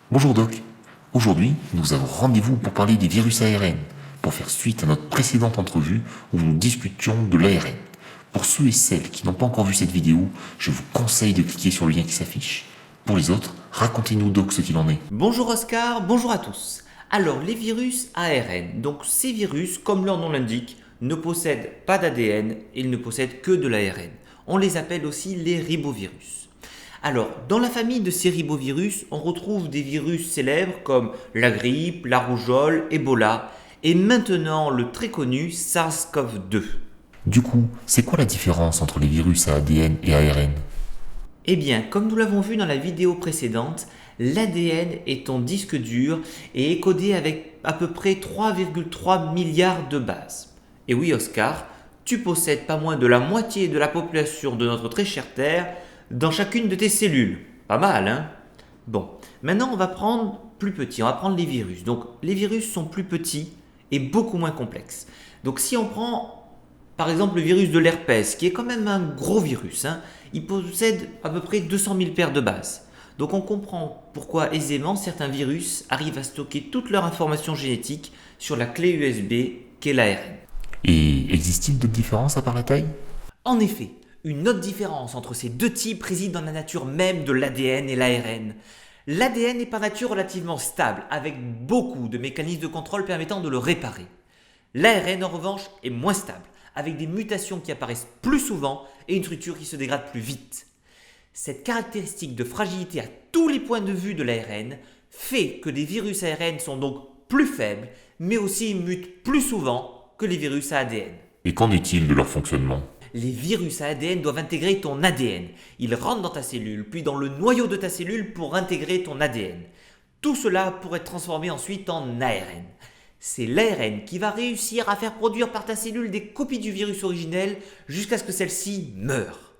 Bonjour Doc. Aujourd'hui, nous avons rendez-vous pour parler des virus ARN, pour faire suite à notre précédente entrevue où nous discutions de l'ARN. Pour ceux et celles qui n'ont pas encore vu cette vidéo, je vous conseille de cliquer sur le lien qui s'affiche. Pour les autres, racontez-nous Doc ce qu'il en est. Bonjour Oscar, bonjour à tous. Alors les virus ARN, donc ces virus, comme leur nom l'indique, ne possèdent pas d'ADN et ils ne possèdent que de l'ARN. On les appelle aussi les ribovirus. Alors, dans la famille de ces ribovirus, on retrouve des virus célèbres comme la grippe, la rougeole, Ebola et maintenant le très connu SARS-CoV-2. Du coup, c'est quoi la différence entre les virus à ADN et ARN? Eh bien, comme nous l'avons vu dans la vidéo précédente, l'ADN est en disque dur et est codé avec à peu près 3,3 milliards de bases. Et oui Oscar, tu possèdes pas moins de la moitié de la population de notre très chère Terre dans chacune de tes cellules. Pas mal, hein? Bon, maintenant on va prendre plus petit, on va prendre les virus. Donc les virus sont plus petits et beaucoup moins complexes. Donc si on prend par exemple le virus de l'herpès, qui est quand même un gros virus, hein, il possède à peu près 200 000 paires de bases. Donc on comprend pourquoi aisément certains virus arrivent à stocker toute leur information génétique sur la clé USB qu'est l'ARN. Et existe-t-il d'autres différences à part la taille? En effet, une autre différence entre ces deux types réside dans la nature même de l'ADN et l'ARN. L'ADN est par nature relativement stable, avec beaucoup de mécanismes de contrôle permettant de le réparer. L'ARN en revanche est moins stable, avec des mutations qui apparaissent plus souvent et une structure qui se dégrade plus vite. Cette caractéristique de fragilité à tous les points de vue de l'ARN fait que les virus ARN sont donc plus faibles, mais aussi mutent plus souvent que les virus à ADN. Et qu'en est-il de leur fonctionnement? Les virus à ADN doivent intégrer ton ADN. Ils rentrent dans ta cellule, puis dans le noyau de ta cellule pour intégrer ton ADN. Tout cela pour être transformé ensuite en ARN. C'est l'ARN qui va réussir à faire produire par ta cellule des copies du virus originel jusqu'à ce que celle-ci meure.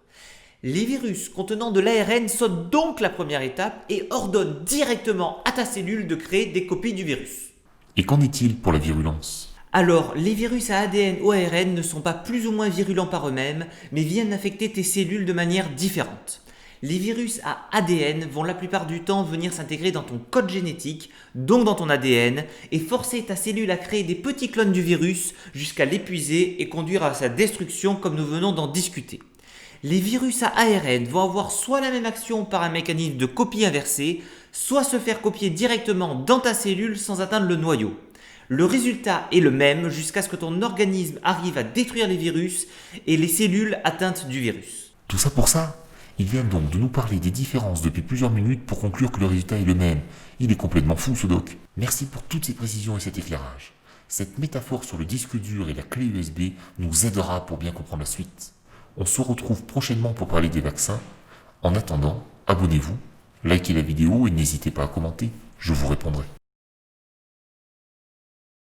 Les virus contenant de l'ARN sautent donc la première étape et ordonnent directement à ta cellule de créer des copies du virus. Et qu'en est-il pour la virulence? Alors, les virus à ADN ou ARN ne sont pas plus ou moins virulents par eux-mêmes, mais viennent affecter tes cellules de manière différente. Les virus à ADN vont la plupart du temps venir s'intégrer dans ton code génétique, donc dans ton ADN, et forcer ta cellule à créer des petits clones du virus jusqu'à l'épuiser et conduire à sa destruction comme nous venons d'en discuter. Les virus à ARN vont avoir soit la même action par un mécanisme de copie inversée, soit se faire copier directement dans ta cellule sans atteindre le noyau. Le résultat est le même jusqu'à ce que ton organisme arrive à détruire les virus et les cellules atteintes du virus. Tout ça pour ça? Il vient donc de nous parler des différences depuis plusieurs minutes pour conclure que le résultat est le même. Il est complètement fou ce doc. Merci pour toutes ces précisions et cet éclairage. Cette métaphore sur le disque dur et la clé USB nous aidera pour bien comprendre la suite. On se retrouve prochainement pour parler des vaccins. En attendant, abonnez-vous, likez la vidéo et n'hésitez pas à commenter, je vous répondrai.